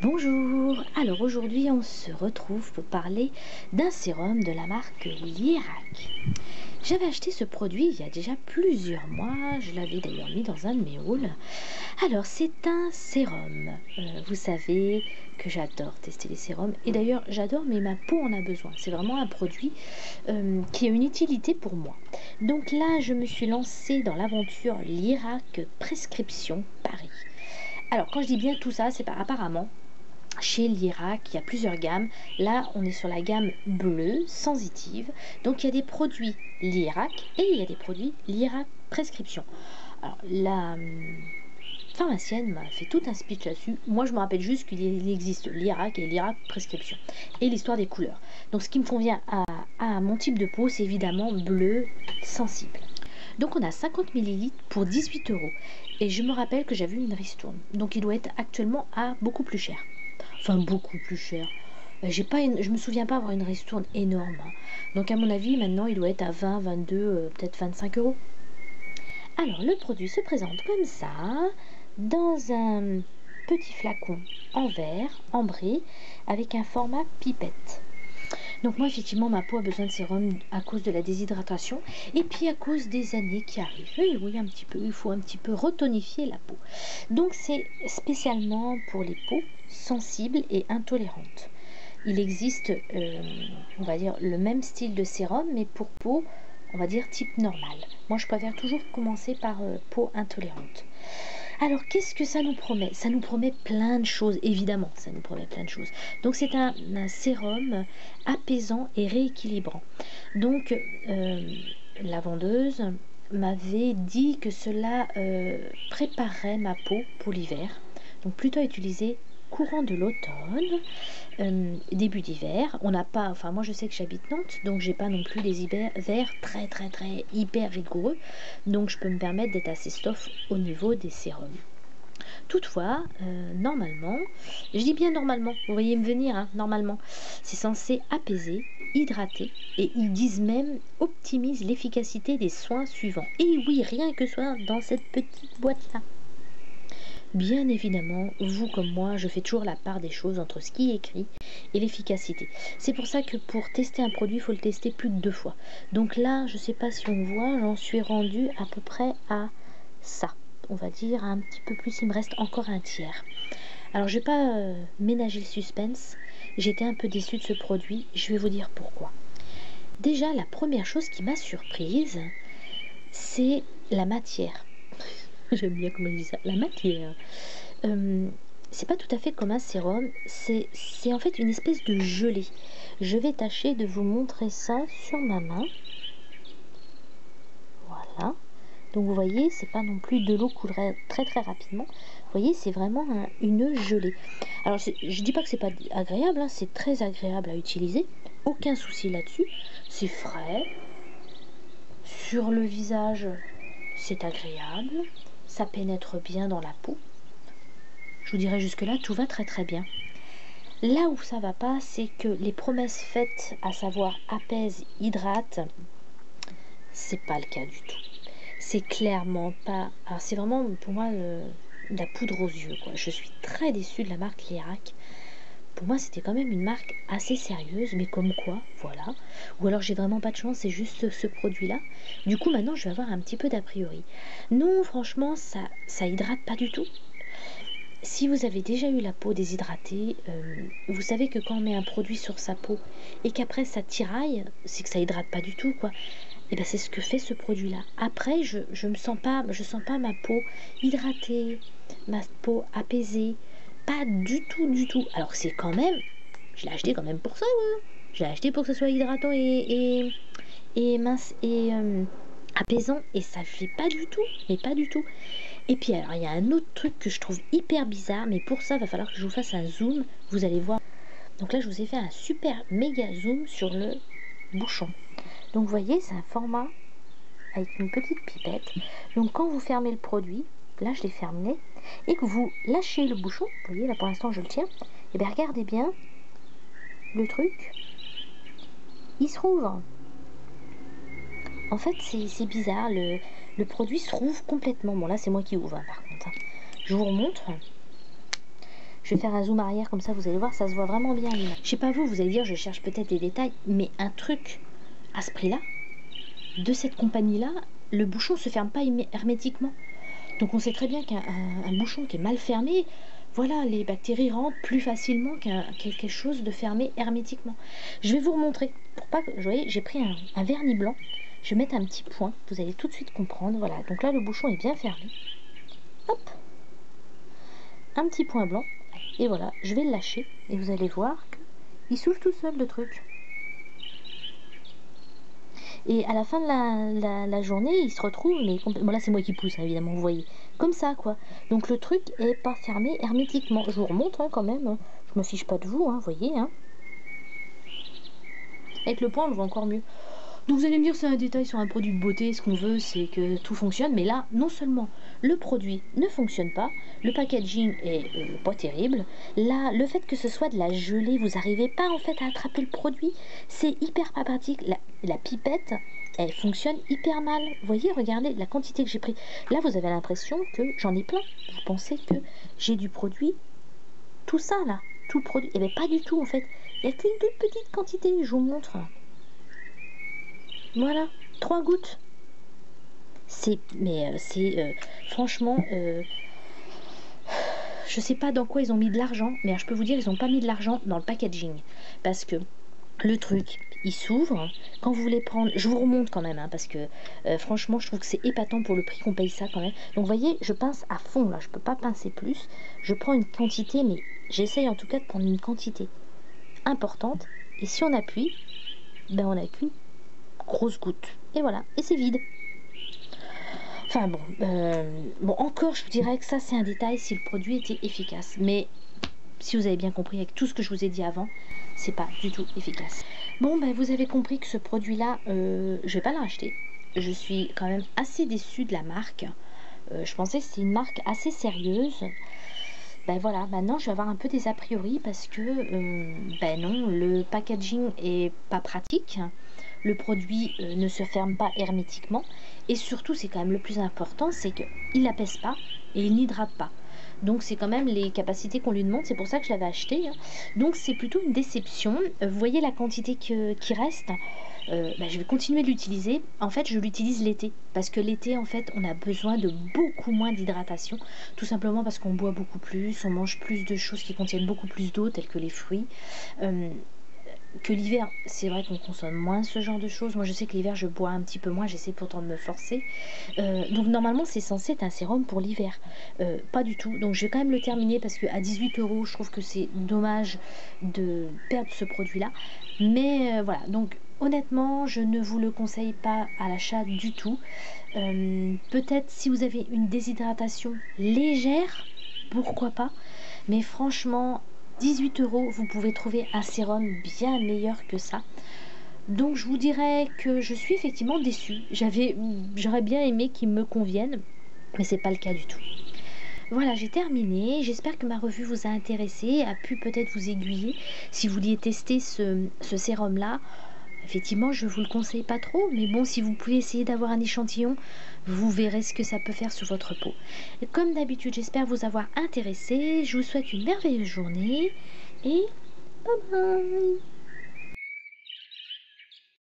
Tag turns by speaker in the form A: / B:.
A: Bonjour, alors aujourd'hui on se retrouve pour parler d'un sérum de la marque Lierac. J'avais acheté ce produit il y a déjà plusieurs mois, je l'avais d'ailleurs mis dans un de mes hauls. Alors c'est un sérum, vous savez que j'adore tester les sérums et d'ailleurs j'adore mais ma peau en a besoin. C'est vraiment un produit qui a une utilité pour moi. Donc là je me suis lancée dans l'aventure Lierac Prescription Paris. Alors quand je dis bien tout ça, c'est pas apparemment chez Lierac, il y a plusieurs gammes. Là, on est sur la gamme bleue, sensitive. Donc, il y a des produits Lierac et il y a des produits Lierac Prescription. Alors, la pharmacienne m'a fait tout un speech là-dessus. Moi, je me rappelle juste qu'il existe Lierac et Lierac Prescription. Et l'histoire des couleurs. Donc, ce qui me convient à mon type de peau, c'est évidemment bleu sensible. Donc, on a 50 ml pour 18 euros. Et je me rappelle que j'avais une ristourne. Donc, il doit être actuellement à beaucoup plus cher. Enfin, beaucoup plus cher. Je me souviens pas avoir une ristourne énorme, hein. Donc, à mon avis, maintenant, il doit être à 20, 22, peut-être 25 euros. Alors, le produit se présente comme ça, dans un petit flacon en verre, ambré, avec un format pipette. Donc moi, effectivement, ma peau a besoin de sérum à cause de la déshydratation et puis à cause des années qui arrivent. Et oui, un petit peu, il faut un petit peu retonifier la peau. Donc c'est spécialement pour les peaux sensibles et intolérantes. Il existe, on va dire, le même style de sérum, mais pour peau, on va dire, type normal. Moi, je préfère toujours commencer par peau intolérante. Alors, qu'est-ce que ça nous promet? Ça nous promet plein de choses, évidemment, ça nous promet plein de choses. Donc, c'est un sérum apaisant et rééquilibrant. Donc, la vendeuse m'avait dit que cela préparerait ma peau pour l'hiver. Donc, plutôt utiliser courant de l'automne, début d'hiver. On n'a pas, enfin moi je sais que j'habite Nantes, donc j'ai pas non plus des hivers très hyper rigoureux, donc je peux me permettre d'être assez soft au niveau des sérums. Toutefois, normalement, je dis bien normalement, vous voyez me venir, hein, normalement, c'est censé apaiser, hydrater, et ils disent même optimise l'efficacité des soins suivants. Et oui, rien que soit dans cette petite boîte-là. Bien évidemment, vous comme moi, je fais toujours la part des choses entre ce qui est écrit et l'efficacité. C'est pour ça que pour tester un produit, il faut le tester plus de 2 fois. Donc là, je ne sais pas si on voit, j'en suis rendue à peu près à ça. On va dire un petit peu plus, il me reste encore un tiers. Alors je ne vais pas ménager le suspense, j'étais un peu déçue de ce produit, je vais vous dire pourquoi. Déjà, la première chose qui m'a surprise, c'est la matière. J'aime bien comment il dit ça, la matière. C'est pas tout à fait comme un sérum, c'est en fait une espèce de gelée. Je vais tâcher de vous montrer ça sur ma main. Voilà. Donc vous voyez, c'est pas non plus de l'eau coulerait très rapidement. Vous voyez, c'est vraiment une gelée. Alors je dis pas que c'est pas agréable, hein, c'est très agréable à utiliser. Aucun souci là-dessus. C'est frais. Sur le visage, c'est agréable. Ça pénètre bien dans la peau. Je vous dirais jusque-là, tout va très bien. Là où ça va pas, c'est que les promesses faites, à savoir apaise, hydrate, c'est pas le cas du tout. C'est clairement pas... Alors c'est vraiment pour moi de la poudre aux yeux, quoi. Je suis très déçue de la marque Lierac. Pour moi, c'était quand même une marque assez sérieuse, mais comme quoi, voilà. Ou alors j'ai vraiment pas de chance, c'est juste ce produit-là. Du coup, maintenant, je vais avoir un petit peu d'a priori. Non, franchement, ça hydrate pas du tout. Si vous avez déjà eu la peau déshydratée, vous savez que quand on met un produit sur sa peau et qu'après ça tiraille, c'est que ça hydrate pas du tout, quoi. Et ben c'est ce que fait ce produit-là. Après, je sens pas ma peau hydratée, ma peau apaisée, pas du tout. Alors c'est quand même, je l'ai acheté quand même pour ça, ouais. Je l'ai acheté pour que ce soit hydratant et mince et apaisant, et ça fait pas du tout, mais pas du tout. Et puis alors il y a un autre truc que je trouve hyper bizarre, mais pour ça il va falloir que je vous fasse un zoom, vous allez voir. Donc là je vous ai fait un super méga zoom sur le bouchon. Donc vous voyez, c'est un format avec une petite pipette. Donc quand vous fermez le produit, là je l'ai fermé, et que vous lâchez le bouchon, vous voyez là pour l'instant je le tiens, et bien regardez bien le truc, il se rouvre. En fait c'est bizarre, le produit se rouvre complètement. Bon là c'est moi qui ouvre, hein, par contre, hein. Je vous remontre. Je vais faire un zoom arrière comme ça, vous allez voir, ça se voit vraiment bien à l'image. Je sais pas vous, vous allez dire, je cherche peut-être des détails, mais un truc à ce prix-là, de cette compagnie-là, le bouchon se ferme pas hermétiquement. Donc on sait très bien qu'un bouchon qui est mal fermé, voilà, les bactéries rentrent plus facilement qu'un quelque chose de fermé hermétiquement. Je vais vous remontrer. Pour pas que, vous voyez, j'ai pris un vernis blanc. Je vais mettre un petit point. Vous allez tout de suite comprendre. Voilà, donc là le bouchon est bien fermé. Hop, un petit point blanc. Et voilà, je vais le lâcher. Et vous allez voir qu'il s'ouvre tout seul le truc. Et à la fin de la journée, il se retrouve, mais bon là c'est moi qui pousse, hein, évidemment, vous voyez, comme ça quoi. Donc le truc est pas fermé hermétiquement. Je vous remonte hein, quand même, hein. Je me fiche pas de vous, hein, voyez. Hein. Avec le point, on le voit encore mieux. Donc vous allez me dire c'est un détail sur un produit de beauté, ce qu'on veut c'est que tout fonctionne, mais là non seulement le produit ne fonctionne pas, le packaging est pas terrible, là le fait que ce soit de la gelée, vous n'arrivez pas en fait à attraper le produit, c'est hyper pas pratique, la pipette elle fonctionne hyper mal, vous voyez regardez la quantité que j'ai pris, là vous avez l'impression que j'en ai plein, vous pensez que j'ai du produit, tout ça là, tout le produit, et bien pas du tout en fait, il n'y a qu'une toute petite quantité, je vous montre. Voilà, 3 gouttes. Franchement, je sais pas dans quoi ils ont mis de l'argent, mais je peux vous dire ils n'ont pas mis de l'argent dans le packaging, parce que le truc, il s'ouvre. Quand vous voulez prendre, je vous remonte quand même, hein, parce que franchement, je trouve que c'est épatant pour le prix qu'on paye ça quand même. Donc, vous voyez, je pince à fond là, je peux pas pincer plus. Je prends une quantité, mais j'essaye en tout cas de prendre une quantité importante. Et si on appuie, ben on n'a qu'une grosse goutte. Et voilà, et c'est vide. Enfin bon, encore je vous dirais que ça c'est un détail si le produit était efficace. Mais si vous avez bien compris avec tout ce que je vous ai dit avant, c'est pas du tout efficace. Bon ben vous avez compris que ce produit là, je vais pas le racheter. Je suis quand même assez déçue de la marque. Je pensais que c'était une marque assez sérieuse. Ben voilà, maintenant je vais avoir un peu des a priori parce que ben non, le packaging est pas pratique, le produit ne se ferme pas hermétiquement et surtout c'est quand même le plus important, c'est qu'il n'apaise pas et il n'hydrate pas. Donc c'est quand même les capacités qu'on lui demande, c'est pour ça que je l'avais acheté. Hein. Donc c'est plutôt une déception. Vous voyez la quantité qui reste, je vais continuer de l'utiliser. En fait, je l'utilise l'été parce que l'été, en fait, on a besoin de beaucoup moins d'hydratation, tout simplement parce qu'on boit beaucoup plus, on mange plus de choses qui contiennent beaucoup plus d'eau, telles que les fruits. Que l'hiver, c'est vrai qu'on consomme moins ce genre de choses. Moi, je sais que l'hiver, je bois un petit peu moins. J'essaie pourtant de me forcer. Donc, normalement, c'est censé être un sérum pour l'hiver. Pas du tout. Donc, je vais quand même le terminer parce qu'à 18 €, je trouve que c'est dommage de perdre ce produit-là. Mais voilà. Donc, honnêtement, je ne vous le conseille pas à l'achat du tout. Peut-être si vous avez une déshydratation légère, pourquoi pas. Mais franchement, 18 €, vous pouvez trouver un sérum bien meilleur que ça. Donc je vous dirais que je suis effectivement déçue. J'aurais bien aimé qu'il me convienne, mais c'est pas le cas du tout. Voilà, j'ai terminé. J'espère que ma revue vous a intéressé, a pu peut-être vous aiguiller si vous vouliez tester ce sérum-là. Effectivement, je ne vous le conseille pas trop, mais bon, si vous pouvez essayer d'avoir un échantillon, vous verrez ce que ça peut faire sur votre peau. Et comme d'habitude, j'espère vous avoir intéressé. Je vous souhaite une merveilleuse journée et bye bye.